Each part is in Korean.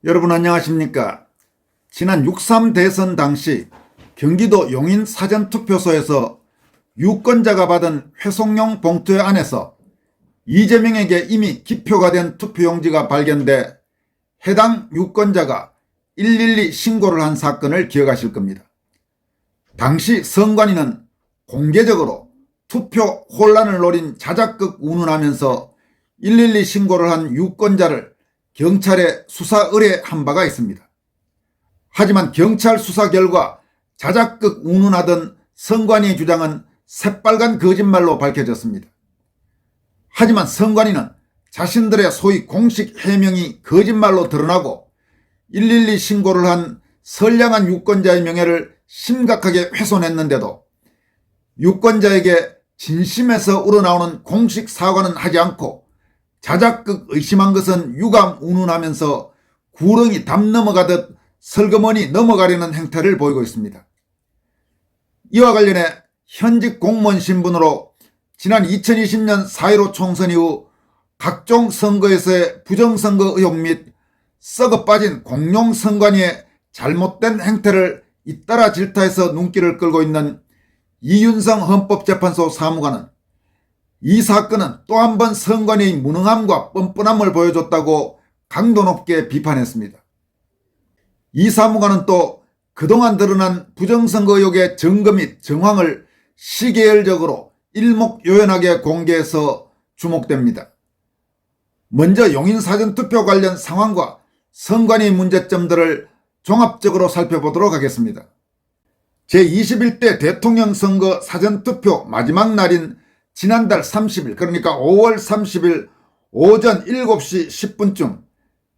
여러분 안녕하십니까? 지난 6.3 대선 당시 경기도 용인 사전투표소에서 유권자가 받은 회송용 봉투 안에서 이재명에게 이미 기표가 된 투표용지가 발견돼 해당 유권자가 112 신고를 한 사건을 기억하실 겁니다. 당시 선관위는 공개적으로 투표 혼란을 노린 자작극 운운하면서 112 신고를 한 유권자를 경찰에 수사 의뢰한 바가 있습니다. 하지만 경찰 수사 결과 자작극 운운하던 선관위의 주장은 새빨간 거짓말로 밝혀졌습니다. 하지만 선관위는 자신들의 소위 공식 해명이 거짓말로 드러나고 112 신고를 한 선량한 유권자의 명예를 심각하게 훼손했는데도 유권자에게 진심에서 우러나오는 공식 사과는 하지 않고 자작극 의심한 것은 유감 운운하면서 구렁이 담 넘어가듯 설거머니 넘어가려는 행태를 보이고 있습니다. 이와 관련해 현직 공무원 신분으로 지난 2020년 4.15 총선 이후 각종 선거에서의 부정선거 의혹 및 썩어 빠진 공룡선관위의 잘못된 행태를 잇따라 질타해서 눈길을 끌고 있는 이윤성 헌법재판소 사무관은 이 사건은 또 한 번 선관위의 무능함과 뻔뻔함을 보여줬다고 강도 높게 비판했습니다. 이 사무관은 또 그동안 드러난 부정선거 의혹의 증거 및 정황을 시계열적으로 일목요연하게 공개해서 주목됩니다. 먼저 용인 사전투표 관련 상황과 선관위 문제점들을 종합적으로 살펴보도록 하겠습니다. 제21대 대통령 선거 사전투표 마지막 날인 지난달 30일 그러니까 5월 30일 오전 7시 10분쯤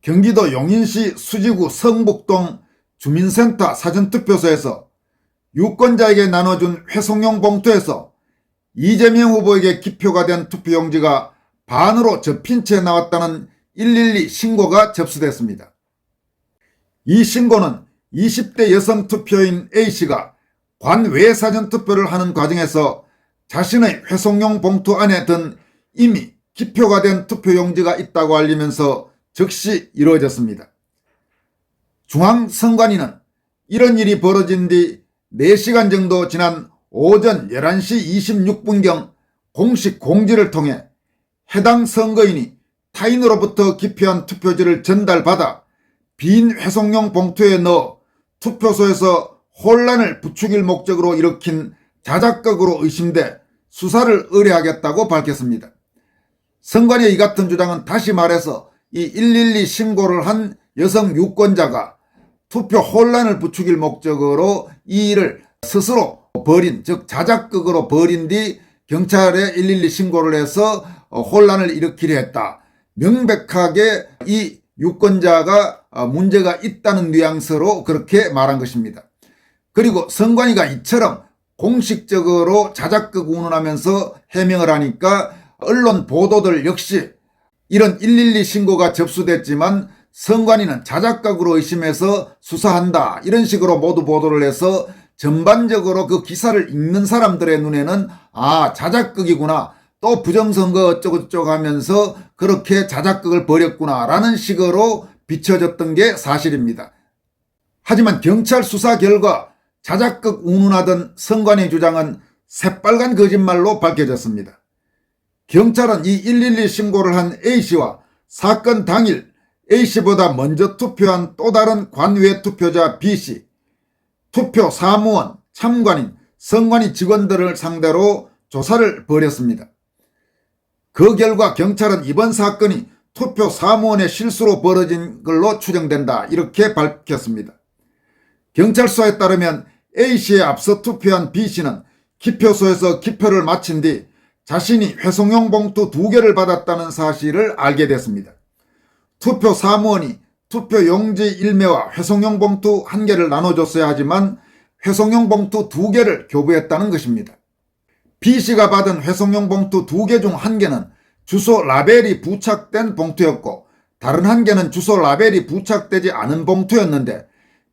경기도 용인시 수지구 성북동 주민센터 사전투표소에서 유권자에게 나눠준 회송용 봉투에서 이재명 후보에게 기표가 된 투표용지가 반으로 접힌 채 나왔다는 112 신고가 접수됐습니다. 이 신고는 20대 여성 투표인 A씨가 관외 사전투표를 하는 과정에서 자신의 회송용 봉투 안에 든 이미 기표가 된 투표용지가 있다고 알리면서 즉시 이루어졌습니다. 중앙선관위는 이런 일이 벌어진 뒤 4시간 정도 지난 오전 11시 26분경 공식 공지를 통해 해당 선거인이 타인으로부터 기표한 투표지를 전달받아 빈 회송용 봉투에 넣어 투표소에서 혼란을 부추길 목적으로 일으킨 자작극으로 의심돼 수사를 의뢰하겠다고 밝혔습니다. 선관위의 이 같은 주장은 다시 말해서 이 112 신고를 한 여성 유권자가 투표 혼란을 부추길 목적으로 이 일을 스스로 벌인 즉 자작극으로 벌인 뒤 경찰에 112 신고를 해서 혼란을 일으키려 했다. 명백하게 이 유권자가 문제가 있다는 뉘앙스로 그렇게 말한 것입니다. 그리고 선관위가 이처럼 공식적으로 자작극 운운하면서 해명을 하니까 언론 보도들 역시 이런 112 신고가 접수됐지만 선관위는 자작극으로 의심해서 수사한다 이런 식으로 모두 보도를 해서 전반적으로 그 기사를 읽는 사람들의 눈에는 아 자작극이구나 또 부정선거 어쩌고저쩌고 하면서 그렇게 자작극을 벌였구나 라는 식으로 비춰졌던 게 사실입니다. 하지만 경찰 수사 결과 자작극 운운하던 선관위 주장은 새빨간 거짓말로 밝혀졌습니다. 경찰은 이 112 신고를 한 A씨와 사건 당일 A씨보다 먼저 투표한 또 다른 관외 투표자 B씨, 투표 사무원, 참관인, 선관위 직원들을 상대로 조사를 벌였습니다. 그 결과 경찰은 이번 사건이 투표 사무원의 실수로 벌어진 걸로 추정된다 이렇게 밝혔습니다. 경찰 수사에 따르면 A씨에 앞서 투표한 B씨는 기표소에서 기표를 마친 뒤 자신이 회송용 봉투 2개를 받았다는 사실을 알게 됐습니다. 투표 사무원이 투표용지 일매와 회송용 봉투 1개를 나눠줬어야 하지만 회송용 봉투 2개를 교부했다는 것입니다. B씨가 받은 회송용 봉투 2개 중 1개는 주소 라벨이 부착된 봉투였고 다른 1개는 주소 라벨이 부착되지 않은 봉투였는데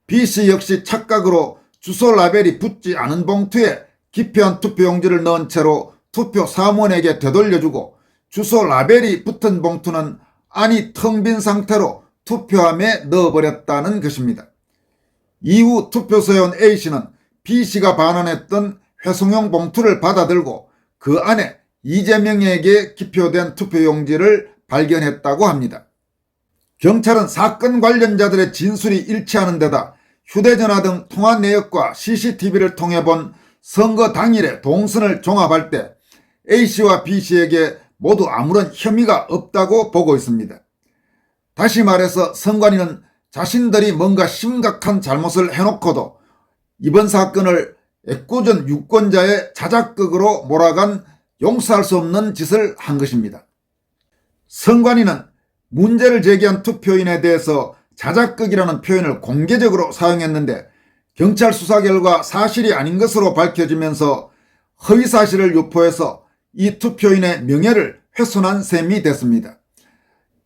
B씨 역시 착각으로 주소 라벨이 붙지 않은 봉투에 기표한 투표용지를 넣은 채로 투표 사무원에게 되돌려주고 주소 라벨이 붙은 봉투는 안이 텅 빈 상태로 투표함에 넣어버렸다는 것입니다. 이후 투표소에 온 A씨는 B씨가 반환했던 회송용 봉투를 받아들고 그 안에 이재명에게 기표된 투표용지를 발견했다고 합니다. 경찰은 사건 관련자들의 진술이 일치하는 데다 휴대전화 등 통화 내역과 CCTV를 통해 본 선거 당일의 동선을 종합할 때 A씨와 B씨에게 모두 아무런 혐의가 없다고 보고 있습니다. 다시 말해서 선관위는 자신들이 뭔가 심각한 잘못을 해놓고도 이번 사건을 애꿎은 유권자의 자작극으로 몰아간 용서할 수 없는 짓을 한 것입니다. 선관위는 문제를 제기한 투표인에 대해서 자작극이라는 표현을 공개적으로 사용했는데 경찰 수사 결과 사실이 아닌 것으로 밝혀지면서 허위사실을 유포해서 이 투표인의 명예를 훼손한 셈이 됐습니다.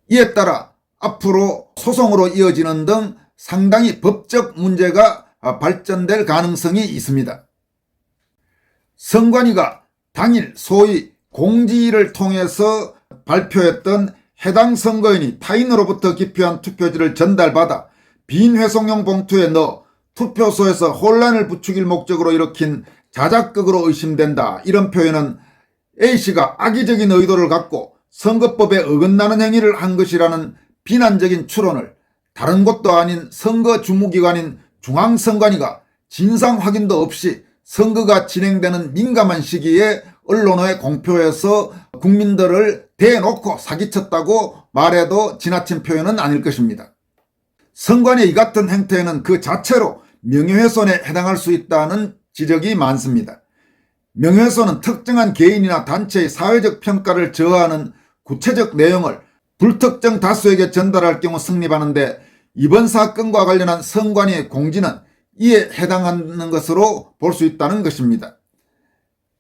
이에 따라 앞으로 소송으로 이어지는 등 상당히 법적 문제가 발전될 가능성이 있습니다. 선관위가 당일 소위 공지를 통해서 발표했던 해당 선거인이 타인으로부터 기표한 투표지를 전달받아 빈 회송용 봉투에 넣어 투표소에서 혼란을 부추길 목적으로 일으킨 자작극으로 의심된다. 이런 표현은 A씨가 악의적인 의도를 갖고 선거법에 어긋나는 행위를 한 것이라는 비난적인 추론을 다른 곳도 아닌 선거 주무기관인 중앙선관위가 진상 확인도 없이 선거가 진행되는 민감한 시기에 언론에 공표해서 국민들을 대놓고 사기쳤다고 말해도 지나친 표현은 아닐 것입니다. 선관위의 이 같은 행태는 그 자체로 명예훼손에 해당할 수 있다는 지적이 많습니다. 명예훼손은 특정한 개인이나 단체의 사회적 평가를 저하하는 구체적 내용을 불특정 다수에게 전달할 경우 성립하는데 이번 사건과 관련한 선관위의 공지는 이에 해당하는 것으로 볼 수 있다는 것입니다.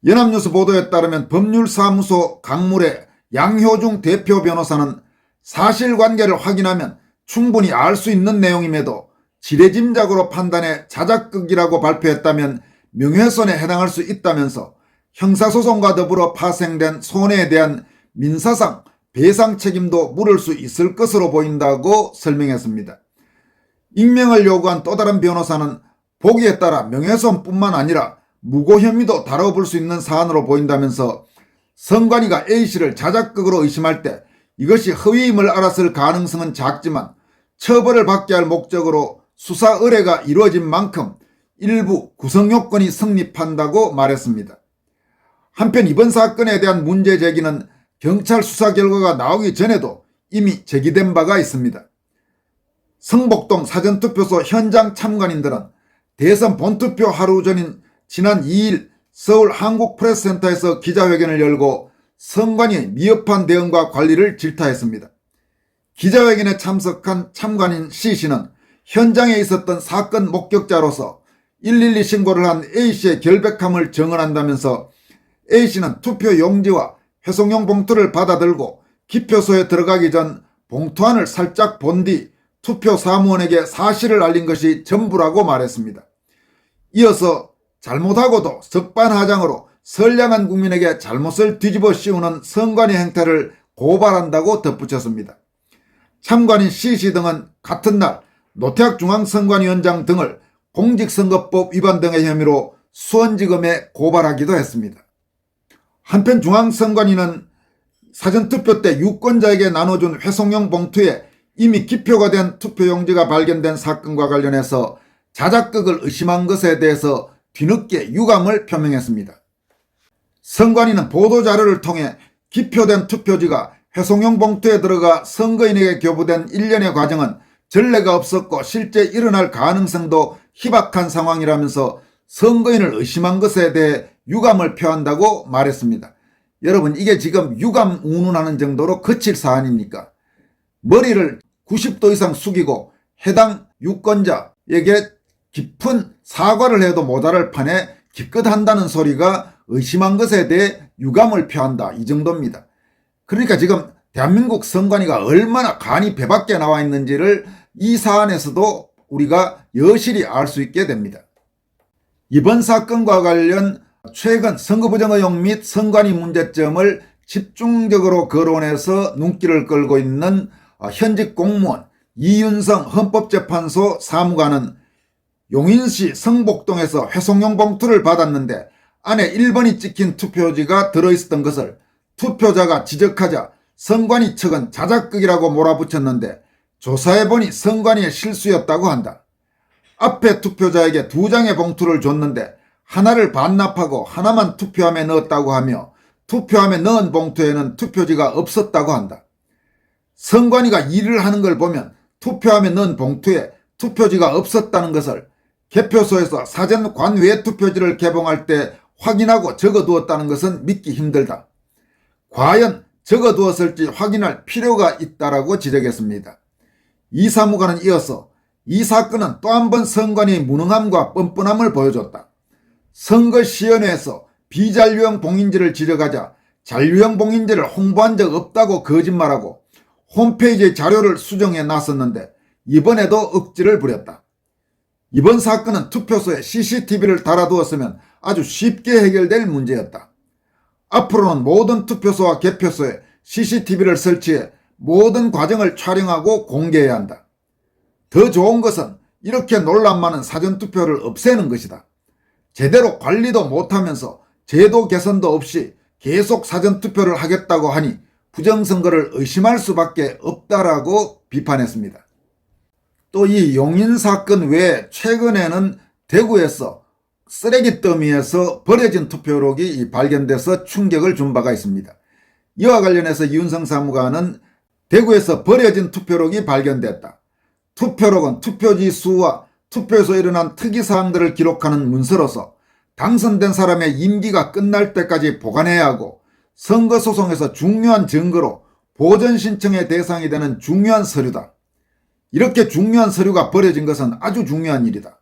연합뉴스 보도에 따르면 법률사무소 강물의 양효중 대표 변호사는 사실관계를 확인하면 충분히 알 수 있는 내용임에도 지레짐작으로 판단해 자작극이라고 발표했다면 명예훼손에 해당할 수 있다면서 형사소송과 더불어 파생된 손해에 대한 민사상 배상 책임도 물을 수 있을 것으로 보인다고 설명했습니다. 익명을 요구한 또 다른 변호사는 보기에 따라 명예훼손뿐만 아니라 무고 혐의도 다뤄볼 수 있는 사안으로 보인다면서 선관위가 A씨를 자작극으로 의심할 때 이것이 허위임을 알았을 가능성은 작지만 처벌을 받게 할 목적으로 수사 의뢰가 이루어진 만큼 일부 구성요건이 성립한다고 말했습니다. 한편 이번 사건에 대한 문제 제기는 경찰 수사 결과가 나오기 전에도 이미 제기된 바가 있습니다. 성복동 사전투표소 현장 참관인들은 대선 본투표 하루 전인 지난 2일 서울 한국프레스센터에서 기자회견을 열고 선관위의 미흡한 대응과 관리를 질타했습니다. 기자회견에 참석한 참관인 C씨는 현장에 있었던 사건 목격자로서 112 신고를 한 A씨의 결백함을 증언한다면서 A씨는 투표 용지와 회송용 봉투를 받아들고 기표소에 들어가기 전 봉투 안을 살짝 본 뒤 투표 사무원에게 사실을 알린 것이 전부라고 말했습니다. 이어서 잘못하고도 적반하장으로 선량한 국민에게 잘못을 뒤집어 씌우는 선관위 행태를 고발한다고 덧붙였습니다. 참관인 C씨 등은 같은 날 노태학 중앙선관위원장 등을 공직선거법 위반 등의 혐의로 수원지검에 고발하기도 했습니다. 한편 중앙선관위는 사전투표 때 유권자에게 나눠준 회송용 봉투에 이미 기표가 된 투표용지가 발견된 사건과 관련해서 자작극을 의심한 것에 대해서 뒤늦게 유감을 표명했습니다. 선관위는 보도자료를 통해 기표된 투표지가 회송용 봉투에 들어가 선거인에게 교부된 일련의 과정은 전례가 없었고 실제 일어날 가능성도 희박한 상황이라면서 선거인을 의심한 것에 대해 유감을 표한다고 말했습니다. 여러분, 이게 지금 유감 운운하는 정도로 거칠 사안입니까? 머리를 90도 이상 숙이고 해당 유권자에게 깊은 사과를 해도 모자랄 판에 기껏 한다는 소리가 의심한 것에 대해 유감을 표한다, 이 정도입니다. 그러니까 지금 대한민국 선관위가 얼마나 간이 배밖에 나와 있는지를 이 사안에서도 우리가 여실히 알 수 있게 됩니다. 이번 사건과 관련 최근 선거부정 의혹 및 선관위 문제점을 집중적으로 거론해서 눈길을 끌고 있는 현직 공무원 이윤성 헌법재판소 사무관은 용인시 성복동에서 회송용 봉투를 받았는데 안에 1번이 찍힌 투표지가 들어있었던 것을 투표자가 지적하자 선관위 측은 자작극이라고 몰아붙였는데 조사해보니 선관위의 실수였다고 한다. 앞에 투표자에게 2장의 봉투를 줬는데 하나를 반납하고 하나만 투표함에 넣었다고 하며 투표함에 넣은 봉투에는 투표지가 없었다고 한다. 선관위가 일을 하는 걸 보면 투표함에 넣은 봉투에 투표지가 없었다는 것을 개표소에서 사전 관외 투표지를 개봉할 때 확인하고 적어두었다는 것은 믿기 힘들다. 과연 적어두었을지 확인할 필요가 있다라고 지적했습니다. 이 사무관은 이어서 이 사건은 또 한 번 선관위의 무능함과 뻔뻔함을 보여줬다. 선거시연회에서 비잔류형 봉인지를 지적하자 잔류형 봉인지를 홍보한 적 없다고 거짓말하고 홈페이지의 자료를 수정해 놨었는데 이번에도 억지를 부렸다. 이번 사건은 투표소에 CCTV를 달아두었으면 아주 쉽게 해결될 문제였다. 앞으로는 모든 투표소와 개표소에 CCTV를 설치해 모든 과정을 촬영하고 공개해야 한다. 더 좋은 것은 이렇게 논란 많은 사전투표를 없애는 것이다. 제대로 관리도 못하면서 제도 개선도 없이 계속 사전투표를 하겠다고 하니 부정선거를 의심할 수밖에 없다라고 비판했습니다. 또 이 용인 사건 외에 최근에는 대구에서 쓰레기 더미에서 버려진 투표록이 발견돼서 충격을 준 바가 있습니다. 이와 관련해서 이윤성 사무관은 대구에서 버려진 투표록이 발견됐다. 투표록은 투표지 수와 투표에서 일어난 특이사항들을 기록하는 문서로서 당선된 사람의 임기가 끝날 때까지 보관해야 하고 선거소송에서 중요한 증거로 보전 신청의 대상이 되는 중요한 서류다. 이렇게 중요한 서류가 버려진 것은 아주 중요한 일이다.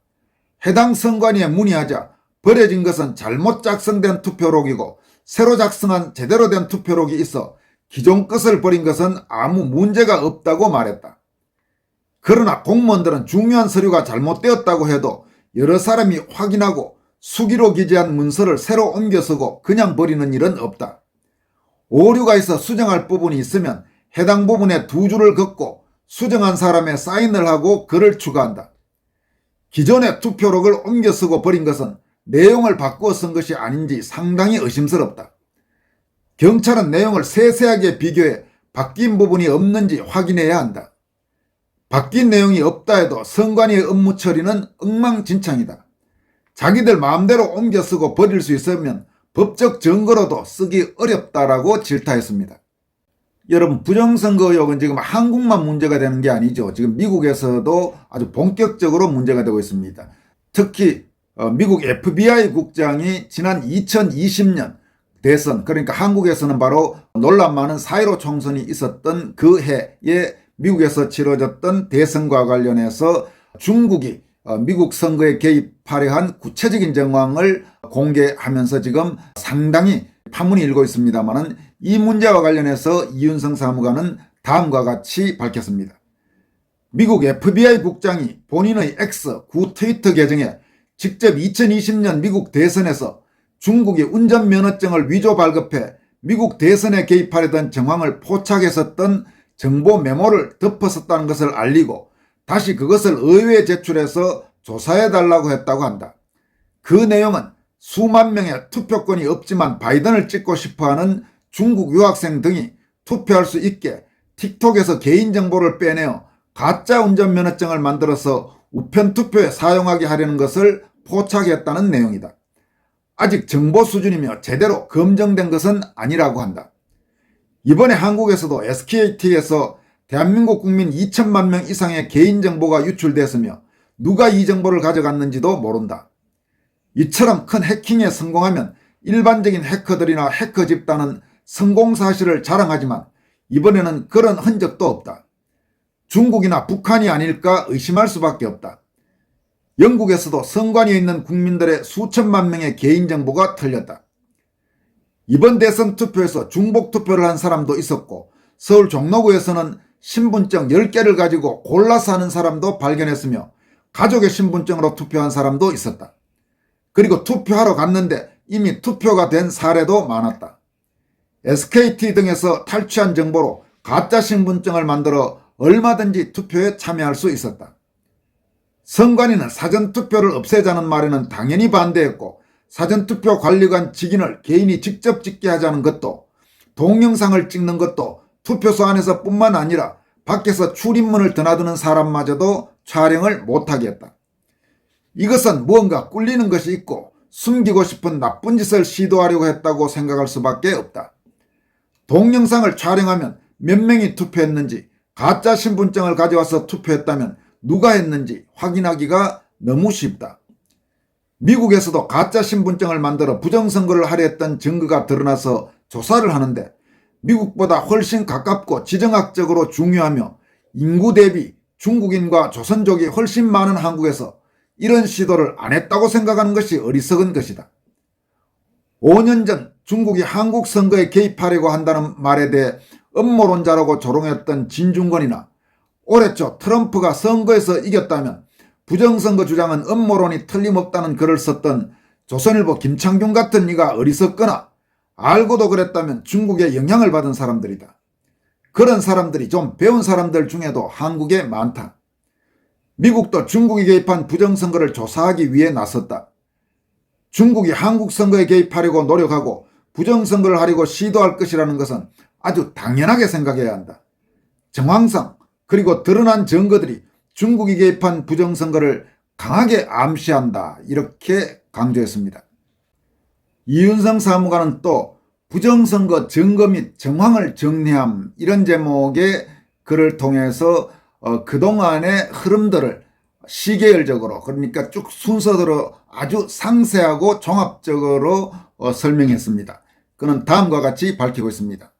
해당 선관위에 문의하자 버려진 것은 잘못 작성된 투표록이고 새로 작성한 제대로 된 투표록이 있어 기존 것을 버린 것은 아무 문제가 없다고 말했다. 그러나 공무원들은 중요한 서류가 잘못되었다고 해도 여러 사람이 확인하고 수기로 기재한 문서를 새로 옮겨 쓰고 그냥 버리는 일은 없다. 오류가 있어 수정할 부분이 있으면 해당 부분에 2줄을 긋고 수정한 사람의 사인을 하고 글을 추가한다. 기존의 투표록을 옮겨 쓰고 버린 것은 내용을 바꾸어 쓴 것이 아닌지 상당히 의심스럽다. 경찰은 내용을 세세하게 비교해 바뀐 부분이 없는지 확인해야 한다. 바뀐 내용이 없다 해도 선관위의 업무 처리는 엉망진창이다. 자기들 마음대로 옮겨 쓰고 버릴 수 있으면 법적 증거로도 쓰기 어렵다라고 질타했습니다. 여러분, 부정선거 의혹은 지금 한국만 문제가 되는 게 아니죠. 지금 미국에서도 아주 본격적으로 문제가 되고 있습니다. 특히 미국 FBI 국장이 지난 2020년 대선, 그러니까 한국에서는 바로 논란 많은 4.15 총선이 있었던 그 해에 미국에서 치러졌던 대선과 관련해서 중국이 미국 선거에 개입하려 한 구체적인 정황을 공개하면서 지금 상당히 파문이 일고 있습니다만 이 문제와 관련해서 이윤성 사무관은 다음과 같이 밝혔습니다. 미국 FBI 국장이 본인의 X 구 트위터 계정에 직접 2020년 미국 대선에서 중국이 운전면허증을 위조 발급해 미국 대선에 개입하려던 정황을 포착했었던 정보 메모를 덮었었다는 것을 알리고 다시 그것을 의회에 제출해서 조사해달라고 했다고 한다. 그 내용은 수만 명의 투표권이 없지만 바이든을 찍고 싶어하는 중국 유학생 등이 투표할 수 있게 틱톡에서 개인정보를 빼내어 가짜 운전면허증을 만들어서 우편투표에 사용하게 하려는 것을 포착했다는 내용이다. 아직 정보 수준이며 제대로 검증된 것은 아니라고 한다. 이번에 한국에서도 SKT에서 대한민국 국민 2천만 명 이상의 개인정보가 유출됐으며 누가 이 정보를 가져갔는지도 모른다. 이처럼 큰 해킹에 성공하면 일반적인 해커들이나 해커 집단은 성공 사실을 자랑하지만 이번에는 그런 흔적도 없다. 중국이나 북한이 아닐까 의심할 수밖에 없다. 영국에서도 선관위에 있는 국민들의 수천만 명의 개인정보가 털렸다. 이번 대선 투표에서 중복 투표를 한 사람도 있었고 서울 종로구에서는 신분증 10개를 가지고 골라서 하는 사람도 발견했으며 가족의 신분증으로 투표한 사람도 있었다. 그리고 투표하러 갔는데 이미 투표가 된 사례도 많았다. SKT 등에서 탈취한 정보로 가짜 신분증을 만들어 얼마든지 투표에 참여할 수 있었다. 선관위는 사전투표를 없애자는 말에는 당연히 반대했고 사전투표 관리관 직인을 개인이 직접 찍게 하자는 것도 동영상을 찍는 것도 투표소 안에서 뿐만 아니라 밖에서 출입문을 드나드는 사람마저도 촬영을 못하게 했다. 이것은 무언가 꿀리는 것이 있고 숨기고 싶은 나쁜 짓을 시도하려고 했다고 생각할 수밖에 없다. 동영상을 촬영하면 몇 명이 투표했는지 가짜 신분증을 가져와서 투표했다면 누가 했는지 확인하기가 너무 쉽다. 미국에서도 가짜 신분증을 만들어 부정선거를 하려 했던 증거가 드러나서 조사를 하는데 미국보다 훨씬 가깝고 지정학적으로 중요하며 인구 대비 중국인과 조선족이 훨씬 많은 한국에서 이런 시도를 안 했다고 생각하는 것이 어리석은 것이다. 5년 전 중국이 한국 선거에 개입하려고 한다는 말에 대해 음모론자라고 조롱했던 진중권이나 올해 초 트럼프가 선거에서 이겼다면 부정선거 주장은 음모론이 틀림없다는 글을 썼던 조선일보 김창균 같은 이가 어리석거나 알고도 그랬다면 중국에 영향을 받은 사람들이다. 그런 사람들이 좀 배운 사람들 중에도 한국에 많다. 미국도 중국이 개입한 부정선거를 조사하기 위해 나섰다. 중국이 한국 선거에 개입하려고 노력하고 부정선거를 하려고 시도할 것이라는 것은 아주 당연하게 생각해야 한다. 정황상 그리고 드러난 증거들이 중국이 개입한 부정선거를 강하게 암시한다. 이렇게 강조했습니다. 이윤성 사무관은 또 부정선거 증거 및 정황을 정리함 이런 제목의 글을 통해서 그동안의 흐름들을 시계열적으로 그러니까 쭉 순서대로 아주 상세하고 종합적으로 설명했습니다. 그는 다음과 같이 밝히고 있습니다.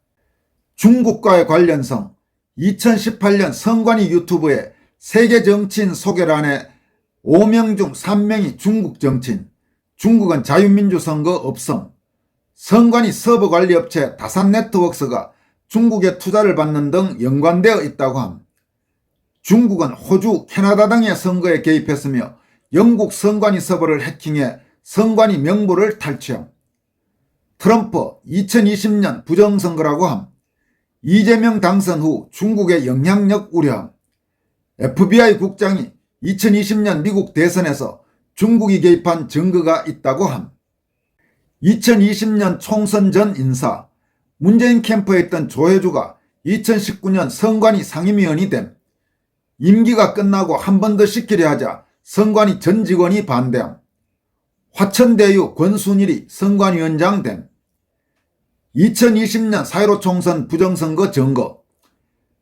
중국과의 관련성 2018년 선관위 유튜브에 세계 정치인 소개란에 5명 중 3명이 중국 정치인, 중국은 자유민주 선거 없음, 선관위 서버관리업체 다산네트워크가 중국에 투자를 받는 등 연관되어 있다고 함. 중국은 호주, 캐나다 등의 선거에 개입했으며 영국 선관위 서버를 해킹해 선관위 명부를 탈취함. 트럼프 2020년 부정선거라고 함. 이재명 당선 후 중국의 영향력 우려함. FBI 국장이 2020년 미국 대선에서 중국이 개입한 증거가 있다고 함. 2020년 총선 전 인사 문재인 캠프에 있던 조혜주가 2019년 선관위 상임위원이 됨. 임기가 끝나고 한 번 더 시키려 하자 선관위 전 직원이 반대함. 화천대유 권순일이 선관위원장 됨. 2020년 4.15 총선 부정선거 증거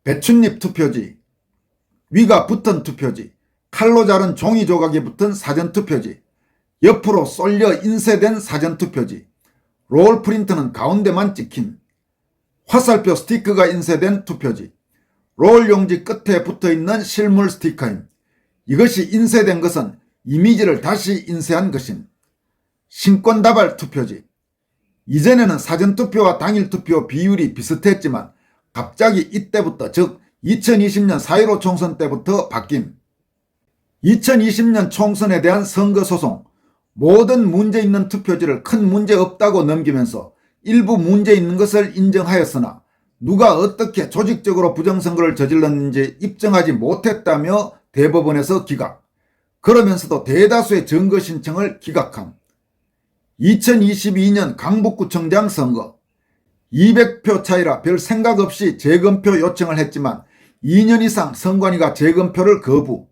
배춧잎 투표지, 위가 붙은 투표지, 칼로 자른 종이 조각이 붙은 사전투표지, 옆으로 쏠려 인쇄된 사전투표지, 롤 프린트는 가운데만 찍힌, 화살표 스티커가 인쇄된 투표지, 롤 용지 끝에 붙어있는 실물 스티커임. 이것이 인쇄된 것은 이미지를 다시 인쇄한 것임. 신권다발 투표지. 이전에는 사전투표와 당일투표 비율이 비슷했지만 갑자기 이때부터 즉 2020년 4.15 총선 때부터 바뀜. 2020년 총선에 대한 선거소송 모든 문제 있는 투표지를 큰 문제 없다고 넘기면서 일부 문제 있는 것을 인정하였으나 누가 어떻게 조직적으로 부정선거를 저질렀는지 입증하지 못했다며 대법원에서 기각. 그러면서도 대다수의 증거 신청을 기각함. 2022년 강북구청장 선거 200표 차이라 별 생각 없이 재검표 요청을 했지만 2년 이상 선관위가 재검표를 거부.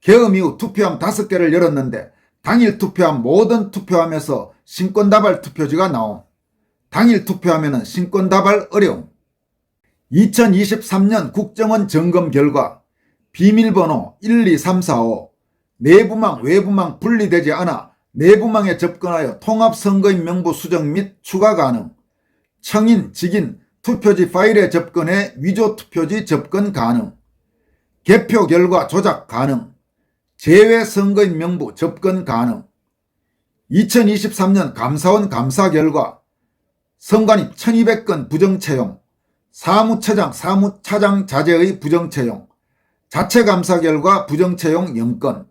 계엄 이후 투표함 5개를 열었는데 당일 투표함 모든 투표함에서 신권다발 투표지가 나옴. 당일 투표함에는 신권다발 어려움. 2023년 국정원 점검 결과 비밀번호 12345 내부망 외부망 분리되지 않아 내부망에 접근하여 통합선거인 명부 수정 및 추가 가능. 청인, 직인, 투표지 파일에 접근해 위조 투표지 접근 가능. 개표 결과 조작 가능. 제외 선거인 명부 접근 가능. 2023년 감사원 감사 결과 선관위 1200건 부정채용, 사무처장, 사무차장 자제의 부정채용, 자체감사 결과 부정채용 0건.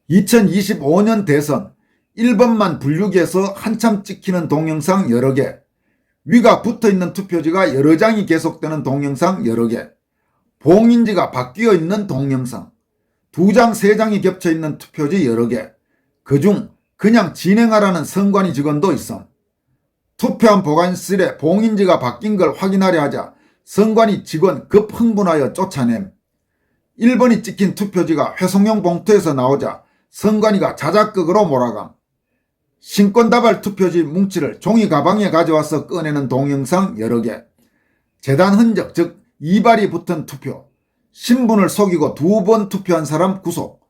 2025년 대선 1번만 분류기에서 한참 찍히는 동영상 여러 개, 위가 붙어있는 투표지가 여러 장이 계속되는 동영상 여러 개, 봉인지가 바뀌어 있는 동영상, 2장 3장이 겹쳐 있는 투표지 여러 개, 그중 그냥 진행하라는 선관위 직원도 있음. 투표함 보관실에 봉인지가 바뀐 걸 확인하려 하자 선관위 직원 급 흥분하여 쫓아냄. 1번이 찍힌 투표지가 회송용 봉투에서 나오자 선관위가 자작극으로 몰아감. 신권다발 투표지 뭉치를 종이 가방에 가져와서 꺼내는 동영상 여러 개, 재단 흔적 즉 이발이 붙은 투표, 신분을 속이고 2번 투표한 사람 구속,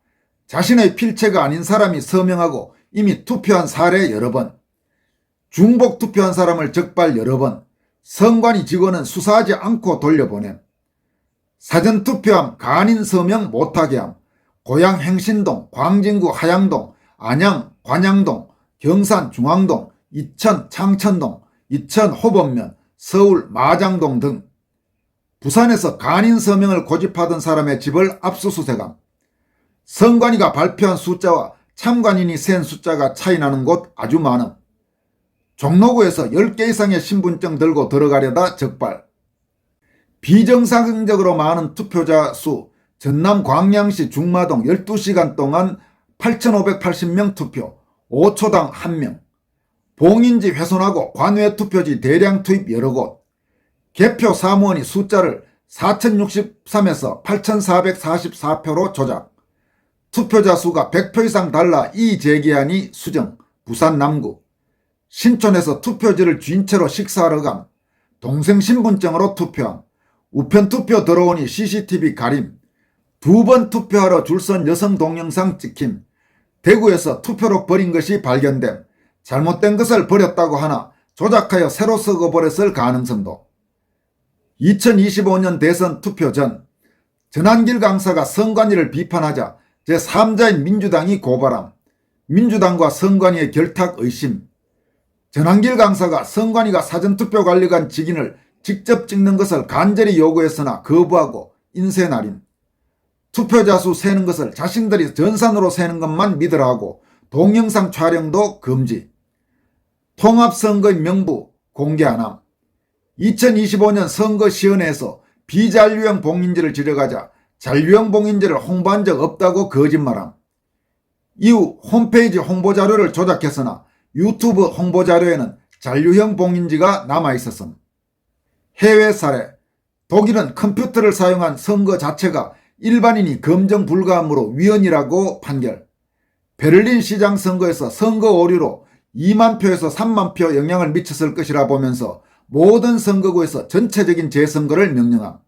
자신의 필체가 아닌 사람이 서명하고 이미 투표한 사례 여러 번, 중복 투표한 사람을 적발 여러 번, 선관위 직원은 수사하지 않고 돌려보냄. 사전투표함 간인 서명 못하게 함, 고양 행신동, 광진구 하양동, 안양 관양동, 경산 중앙동, 이천 창천동, 이천 호범면, 서울 마장동 등 부산에서 간인 서명을 고집하던 사람의 집을 압수수색함. 선관위가 발표한 숫자와 참관인이 센 숫자가 차이나는 곳 아주 많음. 종로구에서 10개 이상의 신분증 들고 들어가려다 적발. 비정상적으로 많은 투표자 수, 전남 광양시 중마동 12시간 동안 8,580명 투표, 5초당 1명. 봉인지 훼손하고 관외 투표지 대량 투입 여러 곳. 개표 사무원이 숫자를 4,063에서 8,444표로 조작. 투표자 수가 100표 이상 달라 이의 제기하니 수정. 부산 남구. 신촌에서 투표지를 쥔 채로 식사하러 감. 동생 신분증으로 투표함. 우편 투표 들어오니 CCTV 가림. 2번 투표하러 줄선 여성 동영상 찍힘. 대구에서 투표록 버린 것이 발견됨. 잘못된 것을 버렸다고 하나 조작하여 새로 썩어버렸을 가능성도. 2025년 대선 투표 전 전한길 강사가 선관위를 비판하자 제3자인 민주당이 고발함. 민주당과 선관위의 결탁 의심. 전한길 강사가 선관위가 사전투표 관리관 직인을 직접 찍는 것을 간절히 요구했으나 거부하고 인쇄날인. 투표자 수 세는 것을 자신들이 전산으로 세는 것만 믿으라 하고 동영상 촬영도 금지. 통합선거의 명부 공개 안 함. 2025년 선거시연회에서 비잔류형 봉인지를 지려가자 잔류형 봉인지를 홍보한 적 없다고 거짓말함. 이후 홈페이지 홍보자료를 조작했으나 유튜브 홍보자료에는 잔류형 봉인지가 남아있었음. 해외 사례. 독일은 컴퓨터를 사용한 선거 자체가 일반인이 검증 불가하므로 위헌이라고 판결. 베를린 시장 선거에서 선거 오류로 2만 표에서 3만 표 영향을 미쳤을 것이라 보면서 모든 선거구에서 전체적인 재선거를 명령함.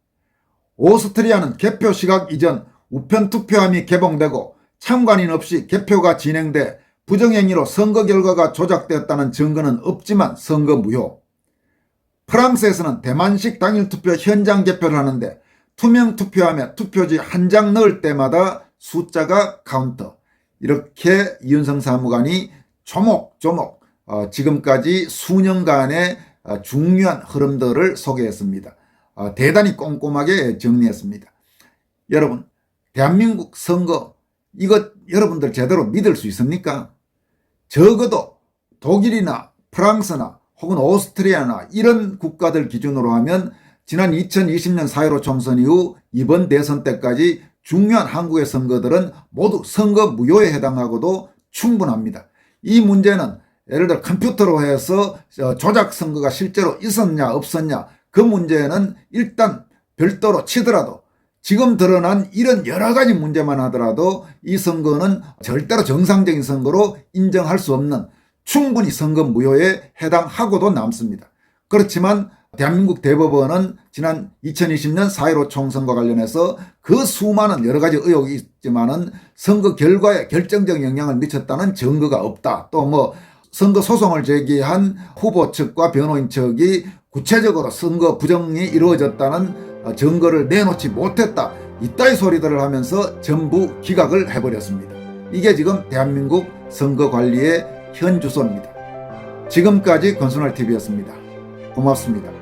오스트리아는 개표 시각 이전 우편 투표함이 개봉되고 참관인 없이 개표가 진행돼 부정행위로 선거 결과가 조작되었다는 증거는 없지만 선거 무효. 프랑스에서는 대만식 당일 투표 현장 개표를 하는데 투명 투표함에 투표지 한 장 넣을 때마다 숫자가 카운터. 이렇게 이윤성 사무관이 조목조목 지금까지 수년간의 중요한 흐름들을 소개했습니다. 대단히 꼼꼼하게 정리했습니다. 여러분, 대한민국 선거 이것 여러분들 제대로 믿을 수 있습니까? 적어도 독일이나 프랑스나 혹은 오스트리아나 이런 국가들 기준으로 하면 지난 2020년 4.15 총선 이후 이번 대선 때까지 중요한 한국의 선거들은 모두 선거 무효에 해당하고도 충분합니다. 이 문제는 예를 들어 컴퓨터로 해서 조작 선거가 실제로 있었냐 없었냐 그 문제는 일단 별도로 치더라도 지금 드러난 이런 여러 가지 문제만 하더라도 이 선거는 절대로 정상적인 선거로 인정할 수 없는 충분히 선거 무효에 해당하고도 남습니다. 그렇지만 대한민국 대법원은 지난 2020년 4.15 총선과 관련해서 그 수많은 여러 가지 의혹이 있지만은 선거 결과에 결정적 영향을 미쳤다는 증거가 없다. 또 뭐 선거 소송을 제기한 후보 측과 변호인 측이 구체적으로 선거 부정이 이루어졌다는 증거를 내놓지 못했다. 이따위 소리들을 하면서 전부 기각을 해버렸습니다. 이게 지금 대한민국 선거관리의 현 주소입니다. 지금까지 권순월TV였습니다. 고맙습니다.